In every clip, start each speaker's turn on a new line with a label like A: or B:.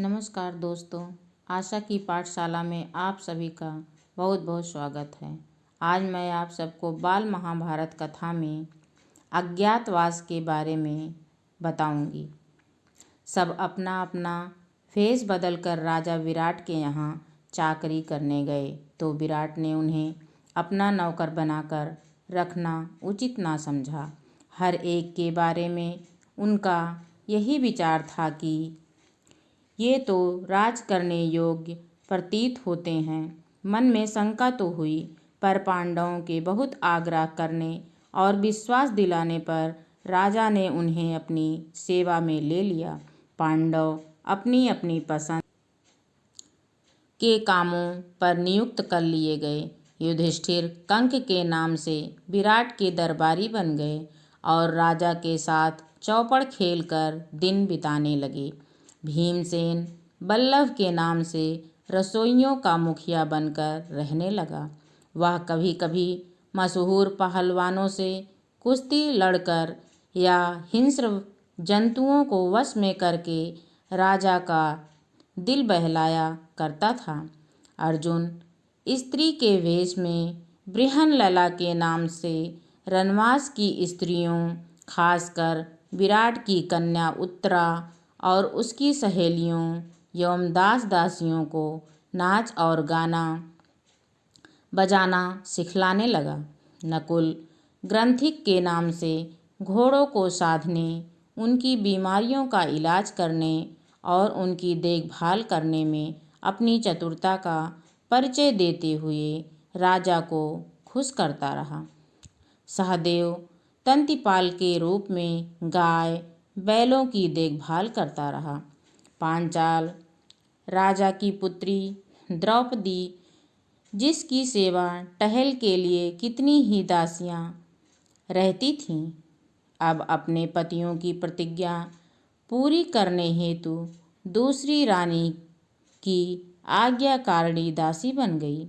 A: नमस्कार दोस्तों, आशा की पाठशाला में आप सभी का बहुत बहुत स्वागत है। आज मैं आप सबको बाल महाभारत कथा में अज्ञातवास के बारे में बताऊंगी। सब अपना अपना भेष बदलकर राजा विराट के यहाँ चाकरी करने गए तो विराट ने उन्हें अपना नौकर बनाकर रखना उचित ना समझा। हर एक के बारे में उनका यही विचार था कि ये तो राज करने योग्य प्रतीत होते हैं। मन में शंका तो हुई, पर पांडवों के बहुत आग्रह करने और विश्वास दिलाने पर राजा ने उन्हें अपनी सेवा में ले लिया। पांडव अपनी अपनी पसंद के कामों पर नियुक्त कर लिए गए। युधिष्ठिर कंक के नाम से विराट के दरबारी बन गए और राजा के साथ चौपड़ खेलकर दिन बिताने लगे। भीमसेन बल्लभ के नाम से रसोइयों का मुखिया बनकर रहने लगा। वह कभी कभी मशहूर पहलवानों से कुश्ती लड़कर या हिंस्र जंतुओं को वश में करके राजा का दिल बहलाया करता था। अर्जुन स्त्री के वेश में बृहन्नला के नाम से रनवास की स्त्रियों, खासकर विराट की कन्या उत्तरा और उसकी सहेलियों एवं दास दासियों को नाच और गाना बजाना सिखलाने लगा। नकुल ग्रंथिक के नाम से घोड़ों को साधने, उनकी बीमारियों का इलाज करने और उनकी देखभाल करने में अपनी चतुरता का परिचय देते हुए राजा को खुश करता रहा। सहदेव तंतिपाल के रूप में गाय बैलों की देखभाल करता रहा। पांचाल राजा की पुत्री द्रौपदी, जिसकी सेवा टहल के लिए कितनी ही दासियां रहती थीं, अब अपने पतियों की प्रतिज्ञा पूरी करने हेतु दूसरी रानी की आज्ञाकारिणी दासी बन गई।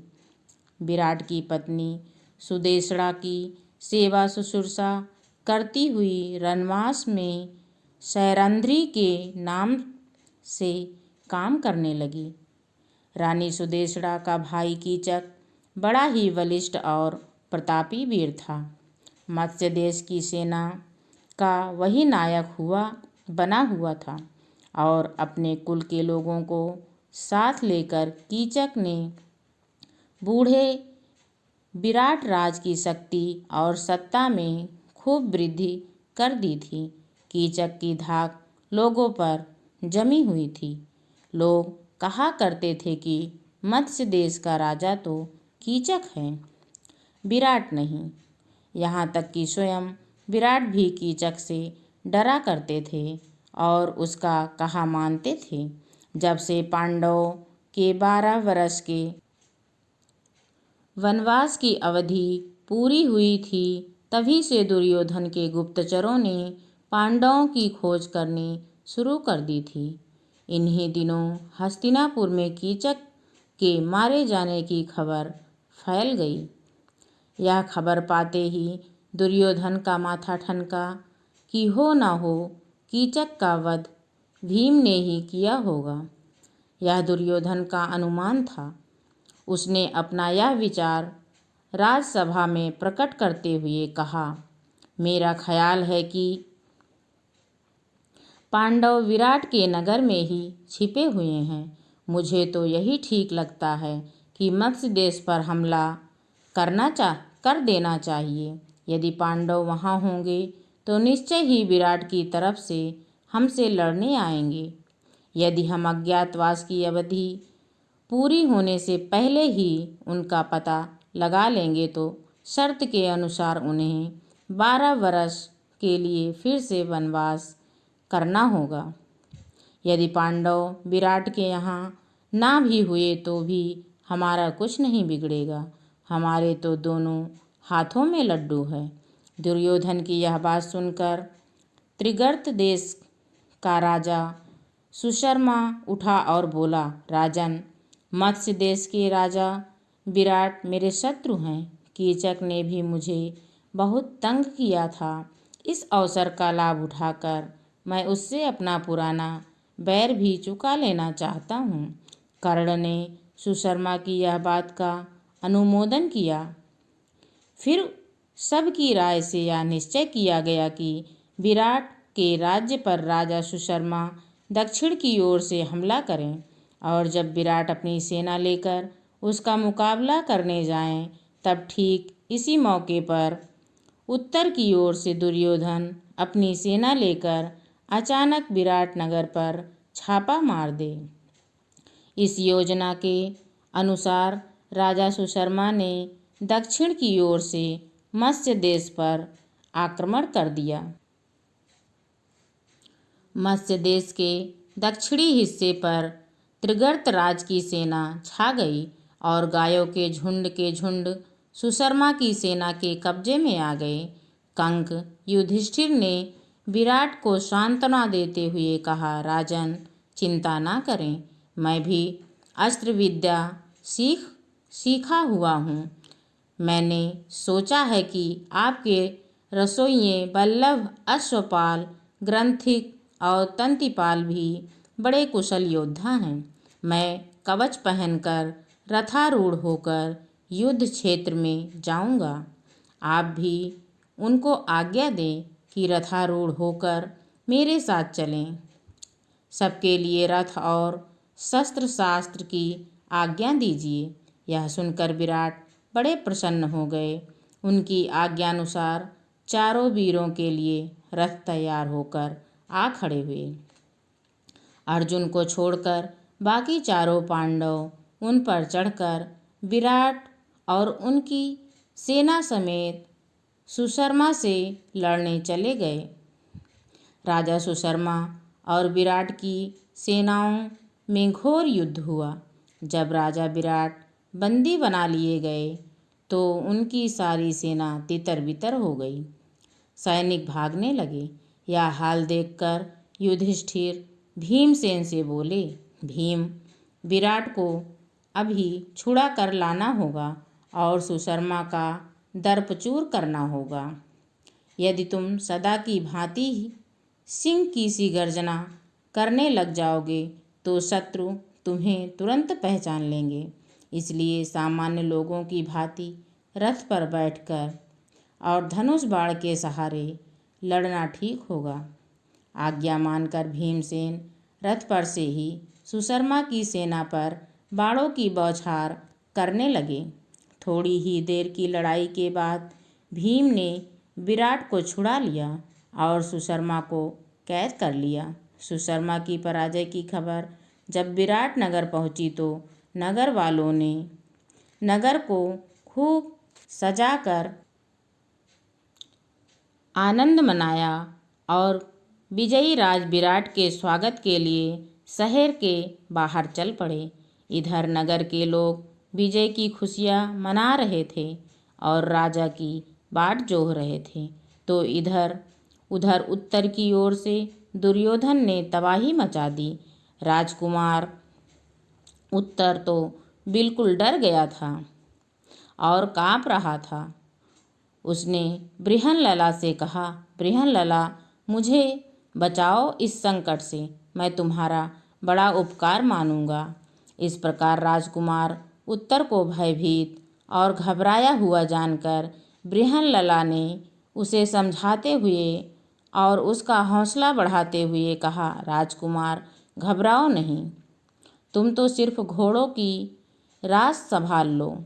A: विराट की पत्नी सुदेशड़ा की सेवा शुश्रूषा करती हुई रनवास में सैरंध्री के नाम से काम करने लगी। रानी सुदेशड़ा का भाई कीचक बड़ा ही बलिष्ठ और प्रतापी वीर था। मत्स्य देश की सेना का वही नायक बना हुआ था और अपने कुल के लोगों को साथ लेकर कीचक ने बूढ़े विराट राज की शक्ति और सत्ता में खूब वृद्धि कर दी थी। कीचक की धाक लोगों पर जमी हुई थी। लोग कहा करते थे कि मत्स्य देश का राजा तो कीचक है, विराट नहीं। यहाँ तक कि स्वयं विराट भी कीचक से डरा करते थे और उसका कहा मानते थे। जब से पांडवों के 12 वर्ष के वनवास की अवधि पूरी हुई थी, तभी से दुर्योधन के गुप्तचरों ने पांडवों की खोज करनी शुरू कर दी थी। इन्हीं दिनों हस्तिनापुर में कीचक के मारे जाने की खबर फैल गई। यह खबर पाते ही दुर्योधन का माथा ठनका कि हो न हो कीचक का वध भीम ने ही किया होगा। यह दुर्योधन का अनुमान था। उसने अपना यह विचार राजसभा में प्रकट करते हुए कहा, मेरा ख्याल है कि पांडव विराट के नगर में ही छिपे हुए हैं। मुझे तो यही ठीक लगता है कि मत्स्य देश पर हमला कर देना चाहिए। यदि पांडव वहाँ होंगे तो निश्चय ही विराट की तरफ से हमसे लड़ने आएंगे। यदि हम अज्ञातवास की अवधि पूरी होने से पहले ही उनका पता लगा लेंगे तो शर्त के अनुसार उन्हें 12 वर्ष के लिए फिर से वनवास करना होगा। यदि पांडव विराट के यहाँ ना भी हुए तो भी हमारा कुछ नहीं बिगड़ेगा। हमारे तो दोनों हाथों में लड्डू है। दुर्योधन की यह बात सुनकर त्रिगर्त देश का राजा सुशर्मा उठा और बोला, राजन, मत्स्य देश के राजा विराट मेरे शत्रु हैं। कीचक ने भी मुझे बहुत तंग किया था। इस अवसर का लाभ उठाकर मैं उससे अपना पुराना बैर भी चुका लेना चाहता हूँ। कर्ण ने सुशर्मा की यह बात का अनुमोदन किया। फिर सबकी राय से यह निश्चय किया गया कि विराट के राज्य पर राजा सुशर्मा दक्षिण की ओर से हमला करें, और जब विराट अपनी सेना लेकर उसका मुकाबला करने जाएं, तब ठीक इसी मौके पर उत्तर की ओर से दुर्योधन अपनी सेना लेकर अचानक विराट नगर पर छापा मार दे। इस योजना के अनुसार राजा सुशर्मा ने दक्षिण की ओर से मत्स्य देश पर आक्रमण कर दिया। मत्स्य देश के दक्षिणी हिस्से पर त्रिगर्तराज की सेना छा गई और गायों के झुंड सुशर्मा की सेना के कब्जे में आ गए। कंक युधिष्ठिर ने विराट को सांत्वना देते हुए कहा, राजन, चिंता ना करें, मैं भी अस्त्र विद्या सीखा हुआ हूँ। मैंने सोचा है कि आपके रसोइये वल्लभ, अश्वपाल, ग्रंथिक और तंतिपाल भी बड़े कुशल योद्धा हैं। मैं कवच पहनकर रथारूढ़ होकर युद्ध क्षेत्र में जाऊंगा। आप भी उनको आज्ञा दें कि रथारूढ़ होकर मेरे साथ चलें। सबके लिए रथ और शस्त्र शास्त्र की आज्ञा दीजिए। यह सुनकर विराट बड़े प्रसन्न हो गए। उनकी आज्ञानुसार चारों वीरों के लिए रथ तैयार होकर आ खड़े हुए। अर्जुन को छोड़कर बाकी चारों पांडव उन पर चढ़कर विराट और उनकी सेना समेत सुशर्मा से लड़ने चले गए। राजा सुशर्मा और विराट की सेनाओं में घोर युद्ध हुआ। जब राजा विराट बंदी बना लिए गए तो उनकी सारी सेना तितर बितर हो गई। सैनिक भागने लगे। यह हाल देखकर युधिष्ठिर भीमसेन से बोले, भीम, विराट को अभी छुड़ा कर लाना होगा और सुशर्मा का दर्पचूर करना होगा। यदि तुम सदा की भांति सिंह की सी गर्जना करने लग जाओगे तो शत्रु तुम्हें तुरंत पहचान लेंगे। इसलिए सामान्य लोगों की भांति रथ पर बैठकर और धनुष बाण के सहारे लड़ना ठीक होगा। आज्ञा मानकर भीमसेन रथ पर से ही सुशर्मा की सेना पर बाणों की बौछार करने लगे। थोड़ी ही देर की लड़ाई के बाद भीम ने विराट को छुड़ा लिया और सुशर्मा को कैद कर लिया। सुशर्मा की पराजय की खबर जब विराट नगर पहुंची तो नगर वालों ने नगर को खूब सजाकर आनंद मनाया और विजयी राज विराट के स्वागत के लिए शहर के बाहर चल पड़े। इधर नगर के लोग विजय की खुशियां मना रहे थे और राजा की बाट जोह रहे थे, तो इधर उधर उत्तर की ओर से दुर्योधन ने तबाही मचा दी। राजकुमार उत्तर तो बिल्कुल डर गया था और कांप रहा था। उसने बृहन्नला से कहा, बृहन्नला, मुझे बचाओ इस संकट से, मैं तुम्हारा बड़ा उपकार मानूंगा। इस प्रकार राजकुमार उत्तर को भयभीत और घबराया हुआ जानकर बृहन्नला ने उसे समझाते हुए और उसका हौसला बढ़ाते हुए कहा, राजकुमार, घबराओ नहीं, तुम तो सिर्फ घोड़ों की रास संभाल लो।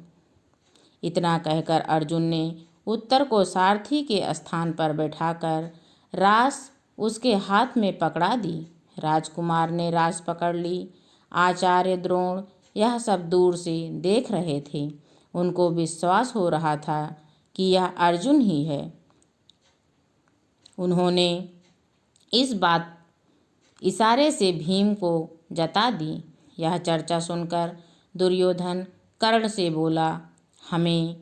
A: इतना कहकर अर्जुन ने उत्तर को सारथी के स्थान पर बैठाकर रास उसके हाथ में पकड़ा दी। राजकुमार ने रास पकड़ ली। आचार्य द्रोण यह सब दूर से देख रहे थे। उनको विश्वास हो रहा था कि यह अर्जुन ही है। उन्होंने इस बात इशारे से भीम को जता दी। यह चर्चा सुनकर दुर्योधन कर्ण से बोला, हमें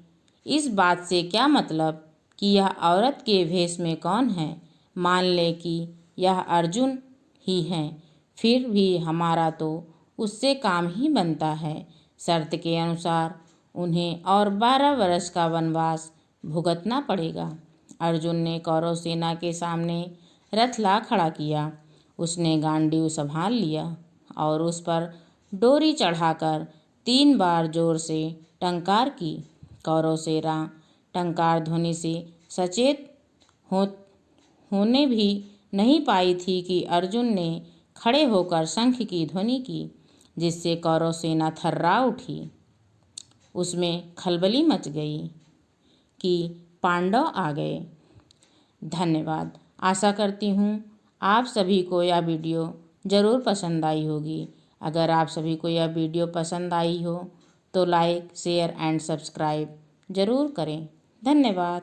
A: इस बात से क्या मतलब कि यह औरत के भेष में कौन है। मान ले कि यह अर्जुन ही है, फिर भी हमारा तो उससे काम ही बनता है। शर्त के अनुसार उन्हें और 12 वर्ष का वनवास भुगतना पड़ेगा। अर्जुन ने कौरव सेना के सामने रथ ला खड़ा किया। उसने गांडीव संभाल लिया और उस पर डोरी चढ़ाकर 3 बार जोर से टंकार की। कौरव सेना टंकार ध्वनि से सचेत होने भी नहीं पाई थी कि अर्जुन ने खड़े होकर शंख की ध्वनि की, जिससे कौरव सेना थर्रा उठी। उसमें खलबली मच गई कि पांडव आ गए। धन्यवाद। आशा करती हूँ आप सभी को यह वीडियो ज़रूर पसंद आई होगी। अगर आप सभी को यह वीडियो पसंद आई हो तो लाइक, शेयर एंड सब्सक्राइब ज़रूर करें। धन्यवाद।